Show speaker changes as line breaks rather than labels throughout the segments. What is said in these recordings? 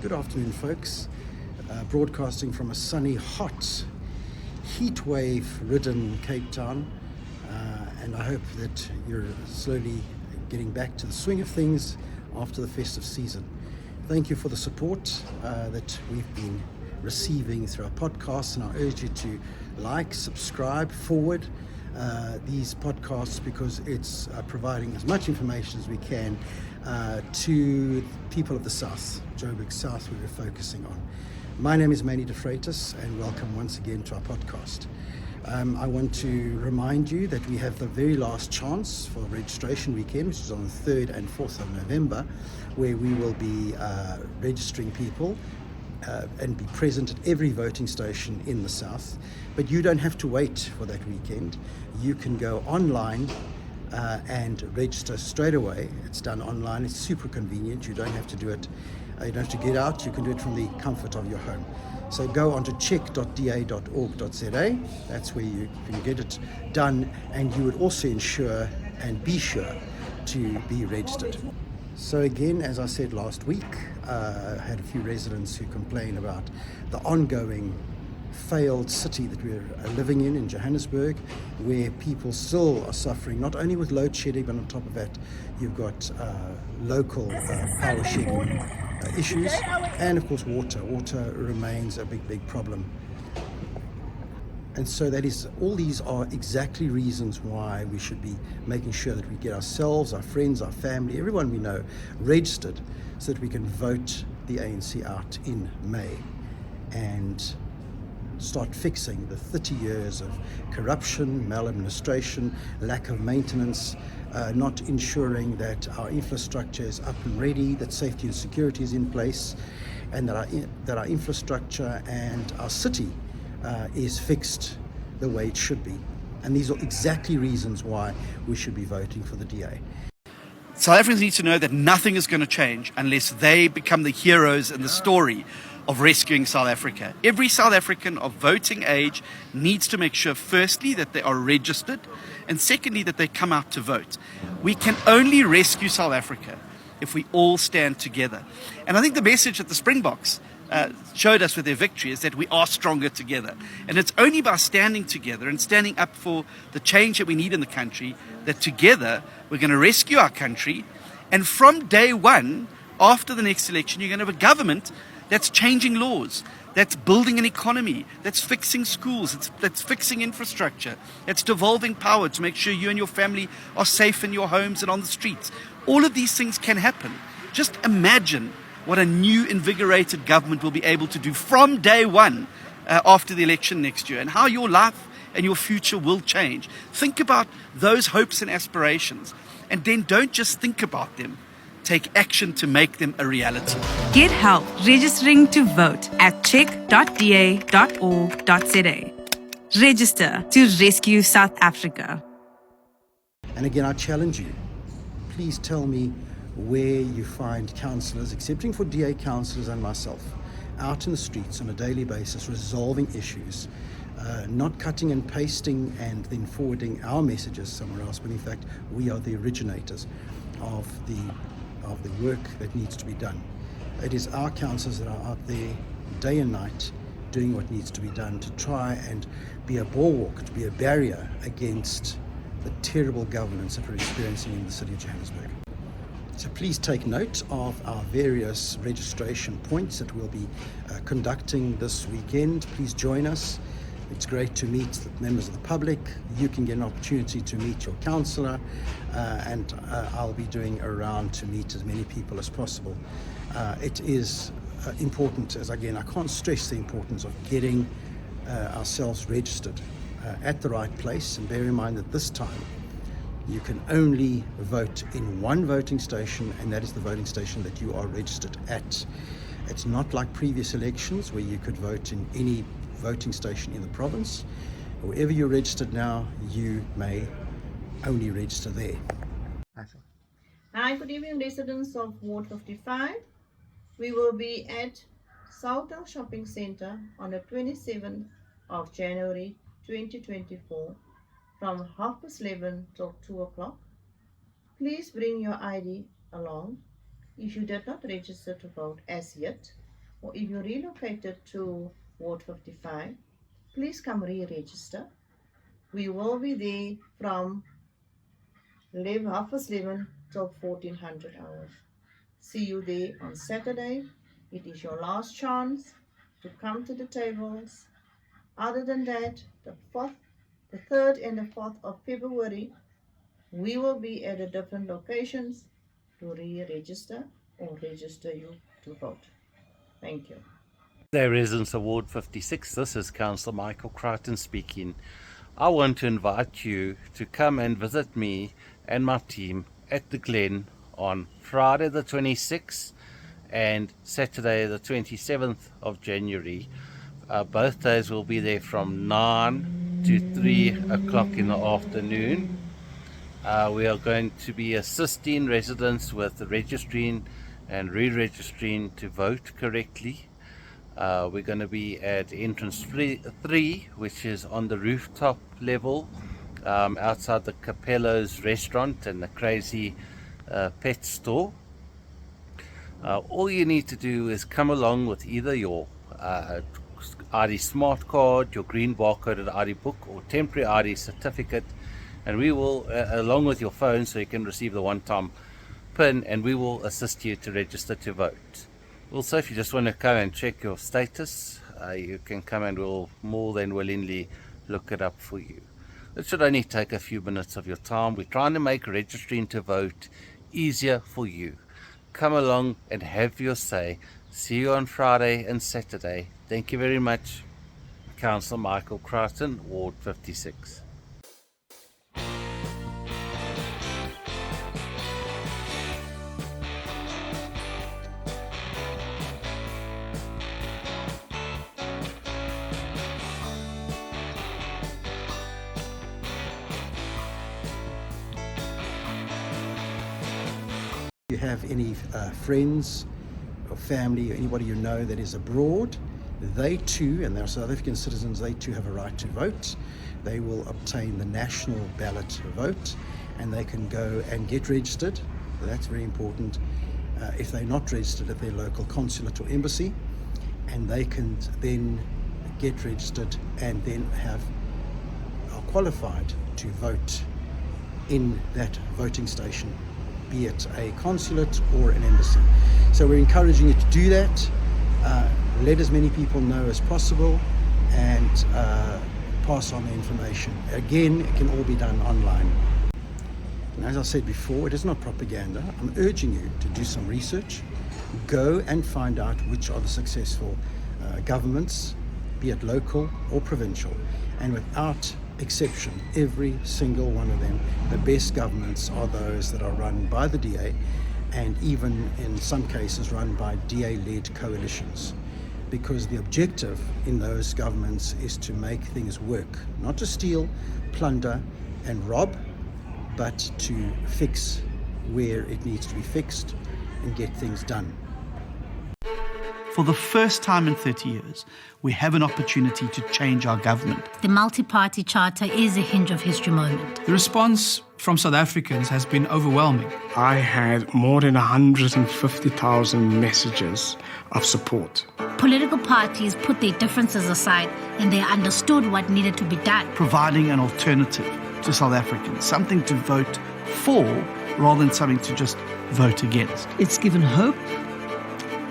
Good afternoon, folks. Broadcasting from a sunny, hot, heat wave-ridden Cape Town, and I hope that you're slowly getting back to the swing of things after the festive season. Thank you for the support that we've been receiving through our podcasts, and I urge you to like, subscribe, forward these podcasts, because it's providing as much information as we can to people of the South, Joburg South, where we're focusing on. My name is Manny de Freitas, and welcome once again to our podcast. I want to remind you that we have the very last chance for registration weekend, which is on the 3rd and 4th of November, where we will be registering people and be present at every voting station in the South. But you don't have to wait for that weekend. You can go online and register straight away. It's done online. It's super convenient. You don't have to do it. You don't have to get out. You can do it from the comfort of your home. So go on to check.da.org.za. That's where you can get it done, and you would also ensure and be sure to be registered. So again, as I said last week, I had a few residents who complain about the ongoing failed city that we're living in Johannesburg, where people still are suffering not only with load shedding, but on top of that you've got local power shedding issues, and of course water remains a big problem. And so all these are exactly reasons why we should be making sure that we get ourselves, our friends, our family, everyone we know registered, so that we can vote the ANC out in May and start fixing the 30 years of corruption, maladministration, lack of maintenance, not ensuring that our infrastructure is up and ready, that safety and security is in place, and that our infrastructure and our city is fixed the way it should be. And these are exactly reasons why we should be voting for the DA.
South Africans need to know that nothing is going to change unless they become the heroes in the story of rescuing South Africa. Every South African of voting age needs to make sure, firstly, that they are registered, and secondly, that they come out to vote. We can only rescue South Africa if we all stand together. And I think the message that the Springboks showed us with their victory is that we are stronger together. And it's only by standing together and standing up for the change that we need in the country that together we're going to rescue our country. And from day one, after the next election, you're going to have a government that's changing laws, that's building an economy, that's fixing schools, that's fixing infrastructure, that's devolving power to make sure you and your family are safe in your homes and on the streets. All of these things can happen. Just imagine what a new, invigorated government will be able to do from day one after the election next year, and how your life and your future will change. Think about those hopes and aspirations, and then don't just think about them. Take action to make them a reality.
Get help registering to vote at check.da.org.za. Register to rescue South Africa.
And again, I challenge you, please tell me where you find councillors, excepting for DA councillors and myself, out in the streets on a daily basis resolving issues, not cutting and pasting and then forwarding our messages somewhere else, but in fact we are the originators of the work that needs to be done. It is our councillors that are out there day and night doing what needs to be done to try and be a bulwark, to be a barrier against the terrible governance that we're experiencing in the city of Johannesburg. So please take note of our various registration points that we'll be conducting this weekend. Please join us. It's great to meet the members of the public. You can get an opportunity to meet your councillor, and I'll be doing a round to meet as many people as possible. It is important, as again, I can't stress the importance of getting ourselves registered at the right place. And bear in mind that this time you can only vote in one voting station, and that is the voting station that you are registered at. It's not like previous elections where you could vote in any voting station in the province. Wherever you're registered now, you may only register there.
Hi, good evening, residents of Ward 55. We will be at Sou Shopping Centre on the 27th of January 2024 from 11:30 till 2 o'clock. Please bring your ID along if you did not register to vote as yet. or if you relocated to Ward 55, please come re-register. We will be there from 11:30 till 1400 hours. See you there on Saturday. It is your last chance to come to the tables. Other than that, the 3rd and the 4th of February, we will be at the different locations to re-register or register you to vote. Thank you.
There residents of Ward 56, this is Councillor Michael Crichton speaking. I want to invite you to come and visit me and my team at the Glen on Friday the 26th and Saturday the 27th of January. Both days will be there from 9 to 3 o'clock in the afternoon. We are going to be assisting residents with registering and re-registering to vote correctly. We're going to be at entrance 3, which is on the rooftop level, outside the Capello's restaurant and the Crazy Pet store. All you need to do is come along with either your ID smart card, your green barcoded ID book, or temporary ID certificate, and we will, along with your phone, so you can receive the one-time PIN, and we will assist you to register to vote. Also, if you just want to come and check your status, you can come and we'll more than willingly look it up for you. It should only take a few minutes of your time. We're trying to make registering to vote easier for you. Come along and have your say. See you on Friday and Saturday. Thank you very much. Councillor Michael Crichton, Ward 56.
If you have any friends or family or anybody you know that is abroad, they too, and they're South African citizens, they too have a right to vote. They will obtain the national ballot vote and they can go and get registered. That's very important. If they're not registered at their local consulate or embassy, and they can then get registered and then are qualified to vote in that voting station, be it a consulate or an embassy. So we're encouraging you to do that. Let as many people know as possible and pass on the information. Again, it can all be done online. And as I said before, it is not propaganda. I'm urging you to do some research. Go and find out which are the successful governments, be it local or provincial. And without exception, every single one of them, the best governments are those that are run by the DA, and even in some cases run by DA-led coalitions, because the objective in those governments is to make things work, not to steal, plunder and rob, but to fix where it needs to be fixed and get things done.
For the first time in 30 years, we have an opportunity to change our government.
The Multiparty Charter is a hinge of history moment.
The response from South Africans has been overwhelming.
I had more than 150,000 messages of support.
Political parties put their differences aside and they understood what needed to be done.
Providing an alternative to South Africans, something to vote for rather than something to just vote against.
It's given hope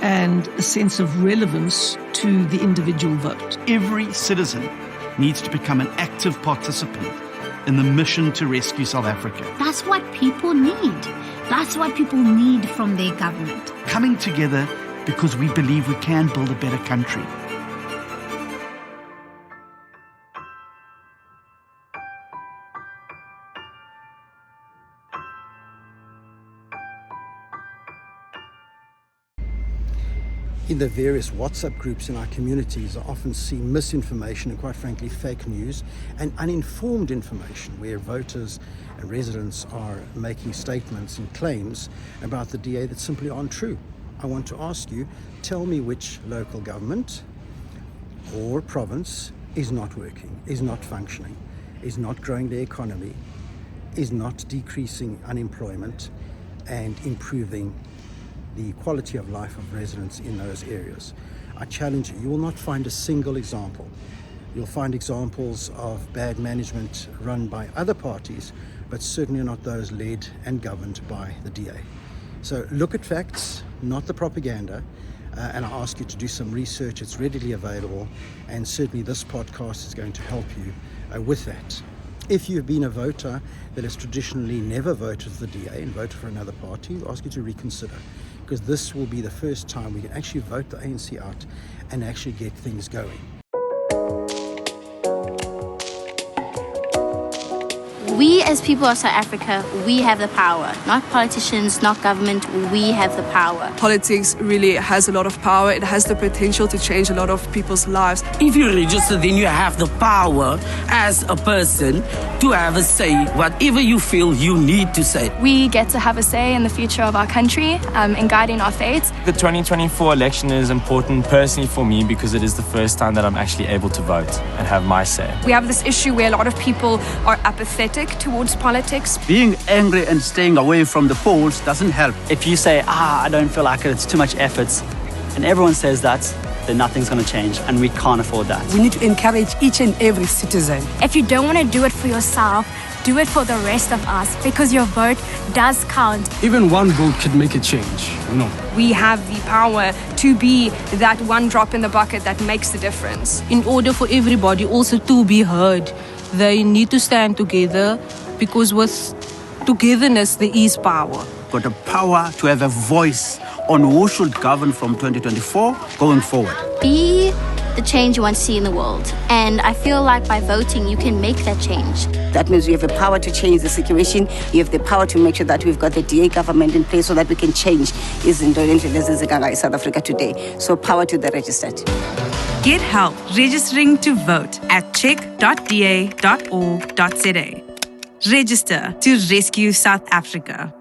and a sense of relevance to the individual vote.
Every citizen needs to become an active participant in the mission to rescue South Africa.
That's what people need. That's what people need from their government.
Coming together because we believe we can build a better country.
In the various WhatsApp groups in our communities, I often see misinformation and, quite frankly, fake news and uninformed information where voters and residents are making statements and claims about the DA that simply aren't true. I want to ask you, tell me which local government or province is not working, is not functioning, is not growing the economy, is not decreasing unemployment and improving the quality of life of residents in those areas. I challenge you, you will not find a single example. You'll find examples of bad management run by other parties, but certainly not those led and governed by the DA. So look at facts, not the propaganda, and I ask you to do some research. It's readily available, and certainly this podcast is going to help you with that. If you've been a voter that has traditionally never voted for the DA and voted for another party, I ask you to reconsider, because this will be the first time we can actually vote the ANC out and actually get things going.
We as people of South Africa, we have the power. Not politicians, not government, we have the power.
Politics really has a lot of power. It has the potential to change a lot of people's lives.
If you register, then you have the power as a person to have a say, whatever you feel you need to say.
We get to have a say in the future of our country in guiding our fates.
The 2024 election is important personally for me because it is the first time that I'm actually able to vote and have my say.
We have this issue where a lot of people are apathetic towards politics.
Being angry and staying away from the polls doesn't help. If you say, I don't feel like it, it's too much effort, and everyone says that, then nothing's going to change, and we can't afford that.
We need to encourage each and every citizen.
If you don't want to do it for yourself, do it for the rest of us, because your vote does count.
Even one vote could make a change,
We have the power to be that one drop in the bucket that makes the difference.
In order for everybody also to be heard, they need to stand together, because with togetherness there is power.
Got the power to have a voice on who should govern from 2024 going forward.
Be the change you want to see in the world. And I feel like by voting, you can make that change.
That means we have the power to change the situation. You have the power to make sure that we've got the DA government in place so that we can change South Africa today. So power to the registered.
Get help registering to vote at check.da.org.za. Register to rescue South Africa.